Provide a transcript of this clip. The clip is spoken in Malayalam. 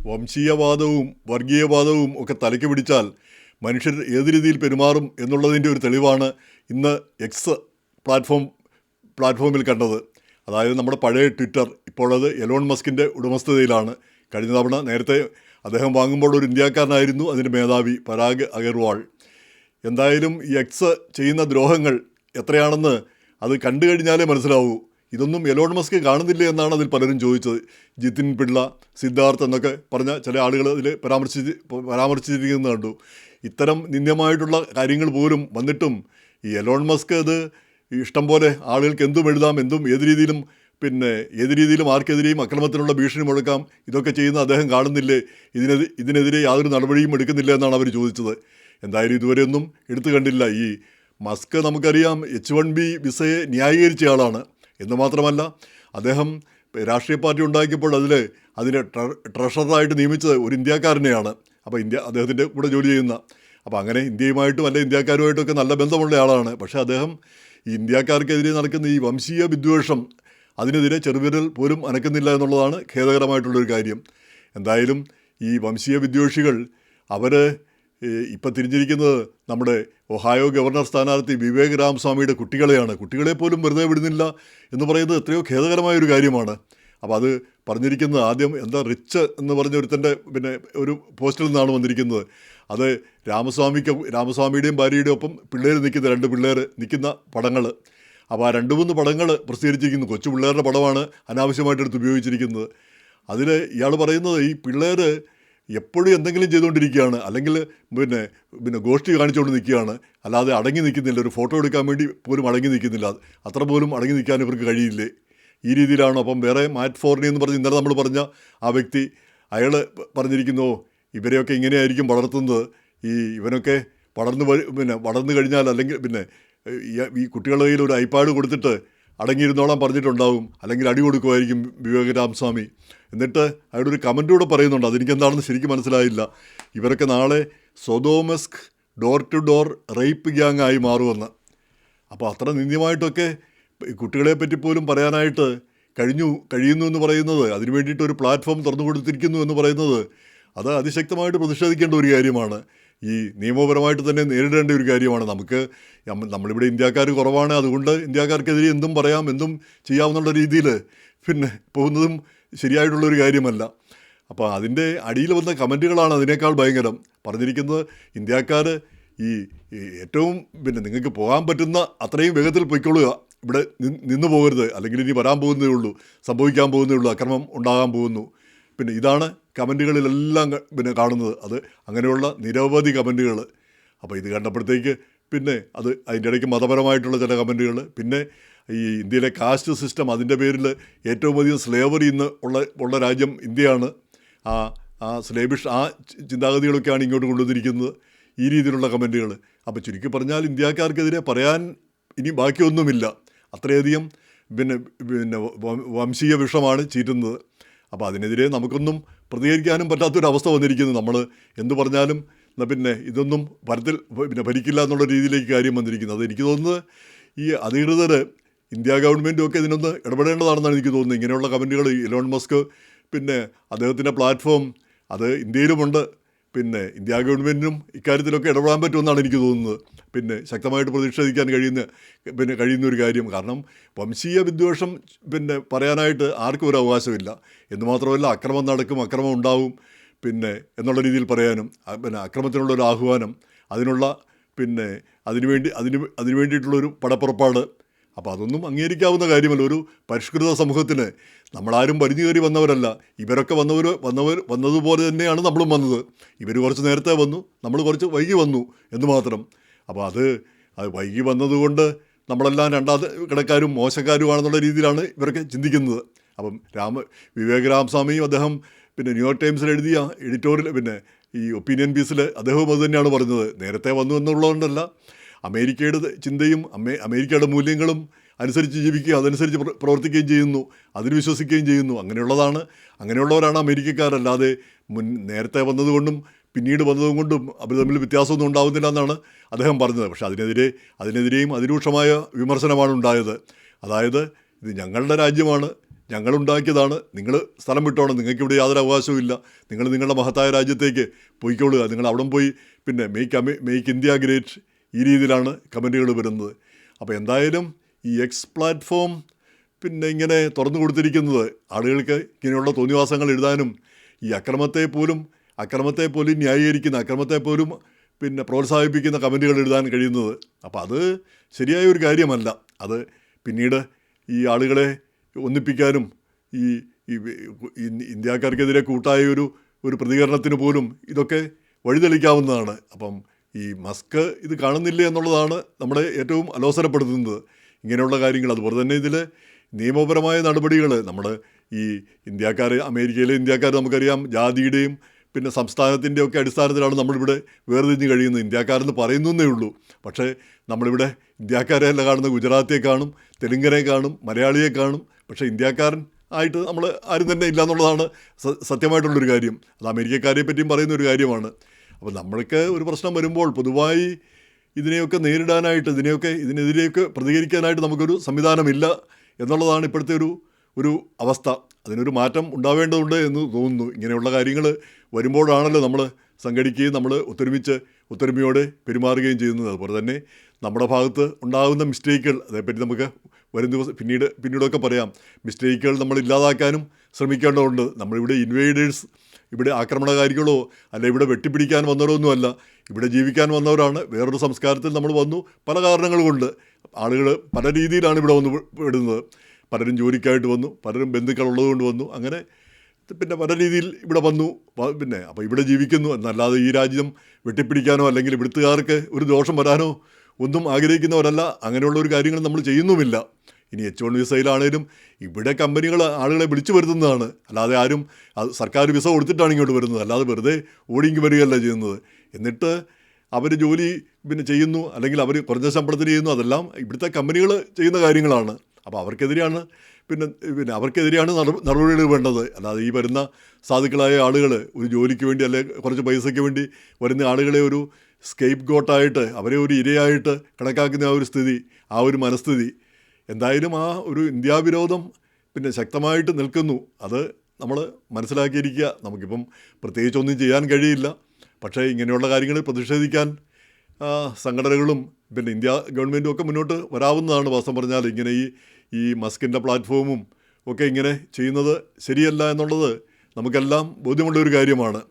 വംശീയവാദവും വർഗീയവാദവും ഒക്കെ തലയ്ക്ക് പിടിച്ചാൽ മനുഷ്യർ ഏത് രീതിയിൽ പെരുമാറും എന്നുള്ളതിൻ്റെ ഒരു തെളിവാണ് ഇന്ന് എക്സ് പ്ലാറ്റ്ഫോമിൽ കണ്ടത്. അതായത് നമ്മുടെ പഴയ ട്വിറ്റർ ഇപ്പോഴത് എലോൺ മസ്കിൻ്റെ ഉടമസ്ഥതയിലാണ്. കഴിഞ്ഞ തവണ നേരത്തെ അദ്ദേഹം വാങ്ങുമ്പോൾ ഒരു ഇന്ത്യക്കാരനായിരുന്നു അതിൻ്റെ മേധാവി പരാഗ് അഗർവാൾ. എന്തായാലും ഈ എക്സ് ചെയ്യുന്ന ദ്രോഹങ്ങൾ എത്രയാണെന്ന് അത് കണ്ടു കഴിഞ്ഞാലേ മനസ്സിലാവൂ. ഇതൊന്നും എലോൺ മസ്ക് കാണുന്നില്ല എന്നാണ് അതിൽ പലരും ചോദിച്ചത്. ജിതിൻ പിള്ള, സിദ്ധാർത്ഥ് എന്നൊക്കെ പറഞ്ഞ ചില ആളുകൾ അതിൽ പരാമർശിച്ചിരിക്കുന്നത് കണ്ടു. ഇത്തരം നിന്ദ്യമായിട്ടുള്ള കാര്യങ്ങൾ പോലും വന്നിട്ടും ഈ എലോൺ മസ്ക് അത് ഇഷ്ടം പോലെ ആളുകൾക്ക് എന്തും എഴുതാം, എന്തും ഏത് രീതിയിലും ആർക്കെതിരെയും അക്രമത്തിനുള്ള ഭീഷണി മുഴക്കാം, ഇതൊക്കെ ചെയ്യുന്ന അദ്ദേഹം കാണുന്നില്ലേ? ഇതിനെതിരെ യാതൊരു നടപടിയും എടുക്കുന്നില്ല എന്നാണ് അവർ ചോദിച്ചത്. എന്തായാലും ഇതുവരെയൊന്നും എടുത്തു കണ്ടില്ല. ഈ മസ്ക് നമുക്കറിയാം H1B വിസയെ ന്യായീകരിച്ച ആളാണ് എന്ന് മാത്രമല്ല അദ്ദേഹം രാഷ്ട്രീയ പാർട്ടി ഉണ്ടാക്കിയപ്പോൾ അതിനെ ട്രഷററായിട്ട് നിയമിച്ചത് ഒരു ഇന്ത്യക്കാരനെയാണ്. അപ്പോൾ അദ്ദേഹത്തിൻ്റെ കൂടെ ജോലി ചെയ്യുന്ന, അപ്പോൾ അങ്ങനെ ഇന്ത്യയുമായിട്ടും അല്ലെ ഇന്ത്യക്കാരുമായിട്ടൊക്കെ നല്ല ബന്ധമുള്ള ആളാണ്. പക്ഷേ അദ്ദേഹം ഈ ഇന്ത്യക്കാർക്കെതിരെ നടക്കുന്ന ഈ വംശീയ വിദ്വേഷം അതിനെതിരെ ചെറുവിരൽ പോലും അനക്കുന്നില്ല എന്നുള്ളതാണ് ഖേദകരമായിട്ടുള്ളൊരു കാര്യം. എന്തായാലും ഈ വംശീയ വിദ്വേഷികൾ അവർ ഇപ്പം തിരിഞ്ഞിരിക്കുന്നത് നമ്മുടെ ഒഹായോ ഗവർണർ സ്ഥാനാർത്ഥി വിവേക് രാമസ്വാമിയുടെ കുട്ടികളെയാണ്. കുട്ടികളെ പോലും വെറുതെ വിടുന്നില്ല എന്ന് പറയുന്നത് എത്രയോ ഖേദകരമായൊരു കാര്യമാണ്. അപ്പോൾ അത് പറഞ്ഞിരിക്കുന്നത് ആദ്യം റിച്ച് എന്ന് പറഞ്ഞ ഒരുത്തൻ്റെ ഒരു പോസ്റ്റിൽ നിന്നാണ് വന്നിരിക്കുന്നത്. അത് രാമസ്വാമിയുടെയും ഭാര്യയുടെയും ഒപ്പം രണ്ട് പിള്ളേർ നിൽക്കുന്ന പടങ്ങൾ. അപ്പോൾ ആ 2-3 പടങ്ങൾ പ്രസിദ്ധീകരിച്ചിരിക്കുന്നു. കൊച്ചു പിള്ളേരുടെ പടമാണ് അനാവശ്യമായിട്ടെടുത്ത് ഉപയോഗിച്ചിരിക്കുന്നത്. അതിൽ ഇയാൾ പറയുന്നത് ഈ പിള്ളേർ എപ്പോഴും എന്തെങ്കിലും ചെയ്തുകൊണ്ടിരിക്കുകയാണ്, അല്ലെങ്കിൽ ഗോഷ്ഠി കാണിച്ചുകൊണ്ട് നിൽക്കുകയാണ്, അല്ലാതെ അടങ്ങി നിൽക്കുന്നില്ല. ഒരു ഫോട്ടോ എടുക്കാൻ വേണ്ടി പോലും അടങ്ങി നിൽക്കുന്നില്ല. അത്ര പോലും അടങ്ങി നിൽക്കാൻ ഇവർക്ക് കഴിയില്ലേ? ഈ രീതിയിലാണ്. അപ്പം വേറെ മാറ്റ് ഫോർണി എന്ന് പറഞ്ഞ് ഇന്നലെ നമ്മൾ പറഞ്ഞ ആ വ്യക്തി, അയാൾ പറഞ്ഞിരിക്കുന്നു ഇവരെയൊക്കെ ഇങ്ങനെയായിരിക്കും വളർത്തുന്നത്. ഇവനൊക്കെ വളർന്നു കഴിഞ്ഞാൽ അല്ലെങ്കിൽ ഈ കുട്ടികളുടെ കയ്യിൽ ഒരു ഐപാഡ് കൊടുത്തിട്ട് അടങ്ങിയിരുന്നോളാൻ പറഞ്ഞിട്ടുണ്ടാവും, അല്ലെങ്കിൽ അടി കൊടുക്കുമായിരിക്കും വിവേക് രാമസ്വാമി. എന്നിട്ട് അയാളുടെ ഒരു കമൻ്റ് കൂടെ പറയുന്നുണ്ട്. അതെനിക്കെന്താണെന്ന് ശരിക്കും മനസ്സിലായില്ല. ഇവരൊക്കെ നാളെ സൊദോമസ്ക് door to door rape gang ആയി മാറുമെന്ന്. അപ്പോൾ അത്ര നിന്ദ്യമായിട്ടൊക്കെ കുട്ടികളെ പറ്റി പോലും പറയാനായിട്ട് കഴിയുന്നു എന്ന് പറയുന്നത്, അതിനു വേണ്ടിയിട്ട് ഒരു പ്ലാറ്റ്ഫോം തുറന്നു കൊടുത്തിരിക്കുന്നു എന്ന് പറയുന്നത്, അത് അതിശക്തമായിട്ട് പ്രതിഷേധിക്കേണ്ട ഒരു കാര്യമാണ്. ഈ നിയമപരമായിട്ട് തന്നെ നേരിടേണ്ട ഒരു കാര്യമാണ്. നമ്മളിവിടെ ഇന്ത്യക്കാർ കുറവാണ്, അതുകൊണ്ട് ഇന്ത്യക്കാർക്കെതിരെ എന്തും പറയാം, എന്തും ചെയ്യാവുന്ന രീതിയിൽ പോകുന്നതും ശരിയായിട്ടുള്ളൊരു കാര്യമല്ല. അപ്പോൾ അതിൻ്റെ അടിയിൽ വന്ന കമൻറ്റുകളാണ് അതിനേക്കാൾ ഭയങ്കരം. പറഞ്ഞിരിക്കുന്നത് ഇന്ത്യക്കാർ ഈ ഏറ്റവും നിങ്ങൾക്ക് പോകാൻ പറ്റുന്ന അത്രയും വേഗത്തിൽ പൊയ്ക്കൊള്ളുക, ഇവിടെ നിന്ന് പോകരുത്, അല്ലെങ്കിൽ ഇനി വരാൻ പോകുന്നതേ ഉള്ളൂ, സംഭവിക്കാൻ പോകുന്നതേ ഉള്ളൂ, അക്രമം ഉണ്ടാകാൻ പോകുന്നു. ഇതാണ് കമൻറ്റുകളിലെല്ലാം കാണുന്നത്. അത് അങ്ങനെയുള്ള നിരവധി കമൻറ്റുകൾ. അപ്പോൾ ഇത് കണ്ടപ്പോഴത്തേക്ക് അത് അതിൻ്റെ ഇടയ്ക്ക് മതപരമായിട്ടുള്ള ചില കമൻറ്റുകൾ, ഈ ഇന്ത്യയിലെ കാസ്റ്റ് സിസ്റ്റം, അതിൻ്റെ പേരിൽ ഏറ്റവും അധികം സ്ലേവറി ഇന്ന് ഉള്ള രാജ്യം ഇന്ത്യയാണ്. ആ സ്ലേബിഷ് ചിന്താഗതികളൊക്കെയാണ് ഇങ്ങോട്ട് കൊണ്ടുവന്നിരിക്കുന്നത്, ഈ രീതിയിലുള്ള കമൻറ്റുകൾ. അപ്പോൾ ചുരുക്കി പറഞ്ഞാൽ ഇന്ത്യക്കാർക്കെതിരെ പറയാൻ ഇനി ബാക്കിയൊന്നുമില്ല. അത്രയധികം വംശീയ വിഷമാണ് ചീറ്റുന്നത്. അപ്പോൾ അതിനെതിരെ നമുക്കൊന്നും പ്രതികരിക്കാനും പറ്റാത്തൊരവസ്ഥ വന്നിരിക്കുന്നു. നമ്മൾ എന്തു പറഞ്ഞാലും ഇതൊന്നും ഭരിക്കില്ല എന്നുള്ള രീതിയിലേക്ക് കാര്യം വന്നിരിക്കുന്നത്. അത് എനിക്ക് തോന്നുന്നത് ഈ അധികൃതർ, ഇന്ത്യ ഗവൺമെൻറ്റും ഒക്കെ ഇതിനൊന്ന് ഇടപെടേണ്ടതാണെന്നാണ് എനിക്ക് തോന്നുന്നത്. ഇങ്ങനെയുള്ള കമൻറ്റുകൾ, എലോൺ മസ്ക് അദ്ദേഹത്തിൻ്റെ പ്ലാറ്റ്ഫോം അത് ഇന്ത്യയിലുമുണ്ട്. ഇന്ത്യ ഗവൺമെൻറ്റിനും ഇക്കാര്യത്തിലൊക്കെ ഇടപെടാൻ പറ്റുമെന്നാണ് എനിക്ക് തോന്നുന്നത്. ശക്തമായിട്ട് പ്രതിഷേധിക്കാൻ കഴിയുന്ന ഒരു കാര്യം. കാരണം വംശീയ വിദ്വേഷം പറയാനായിട്ട് ആർക്കും ഒരു അവകാശമില്ല. എന്ന് മാത്രമല്ല, അക്രമം നടക്കും, അക്രമം ഉണ്ടാവും എന്നുള്ള രീതിയിൽ പറയാനും, അക്രമത്തിനുള്ളൊരു ആഹ്വാനം, അതിനുള്ള അതിനു വേണ്ടിയിട്ടുള്ളൊരു പടപ്പുറപ്പാട്. അപ്പോൾ അതൊന്നും അംഗീകരിക്കാവുന്ന കാര്യമല്ല. ഒരു പരിഷ്കൃത സമൂഹത്തിന് നമ്മളാരും വലിഞ്ഞു കയറി വന്നവരല്ല. ഇവരൊക്കെ വന്നതുപോലെ തന്നെയാണ് നമ്മളും വന്നത്. ഇവർ കുറച്ച് നേരത്തെ വന്നു, നമ്മൾ കുറച്ച് വൈകി വന്നു എന്ന് മാത്രം. അപ്പോൾ അത് വൈകി വന്നതുകൊണ്ട് നമ്മളെല്ലാം രണ്ടാമത്തെ കിടക്കാരും മോശക്കാരുമാണെന്നുള്ള രീതിയിലാണ് ഇവരൊക്കെ ചിന്തിക്കുന്നത്. അപ്പം വിവേക് രാമസ്വാമിയും അദ്ദേഹം ന്യൂയോർക്ക് ടൈംസിൽ എഴുതിയ എഡിറ്റോറിയൽ ഈ ഒപ്പീനിയൻ പീസിൽ അദ്ദേഹവും അത് തന്നെയാണ് പറഞ്ഞത്. നേരത്തെ വന്നു എന്നുള്ളതുകൊണ്ടല്ല, അമേരിക്കയുടെ ചിന്തയും അമേരിക്കയുടെ മൂല്യങ്ങളും അനുസരിച്ച് ജീവിക്കുകയും അതനുസരിച്ച് പ്രവർത്തിക്കുകയും ചെയ്യുന്നു, അതിൽ വിശ്വസിക്കുകയും ചെയ്യുന്നു. അങ്ങനെയുള്ളവരാണ് അമേരിക്കക്കാരല്ലാതെ നേരത്തെ വന്നതുകൊണ്ടും പിന്നീട് വന്നതുകൊണ്ടും അവർ തമ്മിൽ വ്യത്യാസമൊന്നും ഉണ്ടാകുന്നില്ല എന്നാണ് അദ്ദേഹം പറഞ്ഞത്. പക്ഷേ അതിനെതിരെയും അതിരൂക്ഷമായ വിമർശനമാണ് ഉണ്ടായത്. അതായത് ഇത് ഞങ്ങളുടെ രാജ്യമാണ്, ഞങ്ങളുണ്ടാക്കിയതാണ്, നിങ്ങൾ സ്ഥലം വിട്ടോണം, നിങ്ങൾക്കിവിടെ യാതൊരു അവകാശവും ഇല്ല, നിങ്ങൾ നിങ്ങളുടെ മഹത്തായ രാജ്യത്തേക്ക് പോയിക്കോളുക, നിങ്ങൾ അവിടെ പോയി പിന്നെ മേക്ക് ഇന്ത്യ ഗ്രേറ്റ്, ഈ രീതിയിലാണ് കമൻറ്റുകൾ വരുന്നത്. അപ്പോൾ എന്തായാലും ഈ എക്സ് പ്ലാറ്റ്ഫോം പിന്നെ ഇങ്ങനെ തുറന്നു കൊടുത്തിരിക്കുന്നത് ആളുകൾക്ക് ഇങ്ങനെയുള്ള തോന്നിവാസങ്ങൾ എഴുതാനും ഈ അക്രമത്തെ പോലും ന്യായീകരിക്കുന്ന, അക്രമത്തെ പോലും പിന്നെ പ്രോത്സാഹിപ്പിക്കുന്ന കമൻറ്റുകൾ എഴുതാൻ കഴിയുന്നത്. അപ്പോൾ അത് ശരിയായ ഒരു കാര്യമല്ല. അത് പിന്നീട് ഈ ആളുകളെ ഒന്നിപ്പിക്കാനും ഈ ഇന്ത്യക്കാർക്കെതിരെ കൂട്ടായ ഒരു പ്രതികരണത്തിന് പോലും ഇതൊക്കെ വഴിതെളിക്കാവുന്നതാണ്. അപ്പം ഈ മസ്ക് ഇത് കാണുന്നില്ല എന്നുള്ളതാണ് നമ്മളെ ഏറ്റവും അലോസരപ്പെടുത്തുന്നത് ഇങ്ങനെയുള്ള കാര്യങ്ങൾ. അതുപോലെ തന്നെ ഇതിൽ നിയമപരമായ നടപടികൾ നമ്മൾ ഈ അമേരിക്കയിലെ ഇന്ത്യക്കാർ നമുക്കറിയാം, ജാതിയുടെയും പിന്നെ സംസ്ഥാനത്തിൻ്റെ ഒക്കെ അടിസ്ഥാനത്തിലാണ് നമ്മളിവിടെ വേർതിരിഞ്ഞ് കഴിയുന്നത്. ഇന്ത്യക്കാരെന്ന് പറയുന്നേ ഉള്ളൂ. പക്ഷേ നമ്മളിവിടെ ഇന്ത്യക്കാരെ അല്ല കാണുന്ന, ഗുജറാത്തിയെ കാണും, തെലുങ്കരെ കാണും, മലയാളിയെ കാണും. പക്ഷേ ഇന്ത്യക്കാരൻ ആയിട്ട് നമ്മൾ ആരും തന്നെ ഇല്ല എന്നുള്ളതാണ് സത്യമായിട്ടുള്ളൊരു കാര്യം. അത് അമേരിക്കക്കാരെ പറ്റിയും പറയുന്ന ഒരു കാര്യമാണ്. അപ്പോൾ നമ്മൾക്ക് ഒരു പ്രശ്നം വരുമ്പോൾ പൊതുവായി ഇതിനെയൊക്കെ നേരിടാനായിട്ട്, ഇതിനെതിരെയൊക്കെ പ്രതികരിക്കാനായിട്ട് നമുക്കൊരു സംവിധാനമില്ല എന്നുള്ളതാണ് ഇപ്പോഴത്തെ ഒരു അവസ്ഥ. അതിനൊരു മാറ്റം ഉണ്ടാവേണ്ടതുണ്ട് എന്ന് തോന്നുന്നു. ഇങ്ങനെയുള്ള കാര്യങ്ങൾ വരുമ്പോഴാണല്ലോ നമ്മൾ സംഘടിക്കുകയും നമ്മൾ ഒത്തൊരുമയോടെ പെരുമാറുകയും ചെയ്യുന്നത്. അതുപോലെ തന്നെ നമ്മുടെ ഭാഗത്ത് ഉണ്ടാകുന്ന മിസ്റ്റേക്കുകൾ, അതേപ്പറ്റി നമുക്ക് വരും ദിവസം പിന്നീടൊക്കെ പറയാം. മിസ്റ്റേക്കുകൾ നമ്മൾ ഇല്ലാതാക്കാനും ശ്രമിക്കേണ്ടതുണ്ട്. നമ്മളിവിടെ ഇൻവേഡേഴ്സ്, ഇവിടെ ആക്രമണകാരികളോ അല്ല ഇവിടെ വെട്ടിപ്പിടിക്കാൻ വന്നവരോ ഒന്നുമല്ല, ഇവിടെ ജീവിക്കാൻ വന്നവരാണ്. വേറൊരു സംസ്കാരത്തിൽ നമ്മൾ വന്നു, പല കാരണങ്ങൾ കൊണ്ട് ആളുകൾ പല രീതിയിലാണ് ഇവിടെ വന്ന് വിടുന്നത്. പലരും ജോലിക്കായിട്ട് വന്നു, പലരും ബന്ധുക്കളുള്ളത് കൊണ്ട് വന്നു, അങ്ങനെ പിന്നെ പല രീതിയിൽ ഇവിടെ വന്നു. പിന്നെ അപ്പോൾ ഇവിടെ ജീവിക്കുന്നു എന്നല്ലാതെ ഈ രാജ്യം വെട്ടിപ്പിടിക്കാനോ അല്ലെങ്കിൽ ഇവിടുത്തുകാർക്ക് ഒരു ദോഷം വരാനോ ഒന്നും ആഗ്രഹിക്കുന്നവരല്ല. അങ്ങനെയുള്ള ഒരു കാര്യങ്ങൾ നമ്മൾ ചെയ്യുന്നുമില്ല. ഇനി H1 വിസയിലാണേലും ഇവിടെ കമ്പനികൾ ആളുകളെ വിളിച്ചു വരുത്തുന്നതാണ്, അല്ലാതെ ആരും സർക്കാർ വിസ കൊടുത്തിട്ടാണ് ഇങ്ങോട്ട് വരുന്നത്, അല്ലാതെ വെറുതെ ഓടിങ്ങി വരികയല്ല ചെയ്യുന്നത്. എന്നിട്ട് അവർ ജോലി പിന്നെ ചെയ്യുന്നു, അല്ലെങ്കിൽ അവർ കുറഞ്ഞ ശമ്പളത്തിന് ചെയ്യുന്നു. അതെല്ലാം ഇവിടുത്തെ കമ്പനികൾ ചെയ്യുന്ന കാര്യങ്ങളാണ്. അപ്പോൾ അവർക്കെതിരെയാണ് നടപടികൾ വേണ്ടത്. അല്ലാതെ ഈ വരുന്ന സാധുക്കളായ ആളുകൾ ഒരു ജോലിക്ക് വേണ്ടി അല്ലെങ്കിൽ കുറച്ച് പൈസയ്ക്ക് വേണ്ടി വരുന്ന ആളുകളെ ഒരു സ്കേപ്പ് ഗോട്ടായിട്ട്, അവരെ ഒരു ഇരയായിട്ട് കണക്കാക്കുന്ന ആ ഒരു മനസ്ഥിതി എന്തായാലും ആ ഒരു ഇന്ത്യാവിരോധം പിന്നെ ശക്തമായിട്ട് നിൽക്കുന്നു. അത് നമ്മൾ മനസ്സിലാക്കിയിരിക്കുക. നമുക്കിപ്പം പ്രത്യേകിച്ചൊന്നും ചെയ്യാൻ കഴിയില്ല. പക്ഷേ ഇങ്ങനെയുള്ള കാര്യങ്ങളിൽ പ്രതിഷേധിക്കാൻ സംഘടനകളും പിന്നെ ഇന്ത്യ ഗവൺമെൻറ്റും ഒക്കെ മുന്നോട്ട് വരാവുന്നതാണ്. വാസ്തവം പറഞ്ഞാൽ ഇങ്ങനെ ഈ മസ്കിൻ്റെ പ്ലാറ്റ്ഫോമും ഒക്കെ ഇങ്ങനെ ചെയ്യുന്നത് ശരിയല്ല എന്നുള്ളത് നമുക്കെല്ലാം ബോധ്യമുള്ളൊരു കാര്യമാണ്.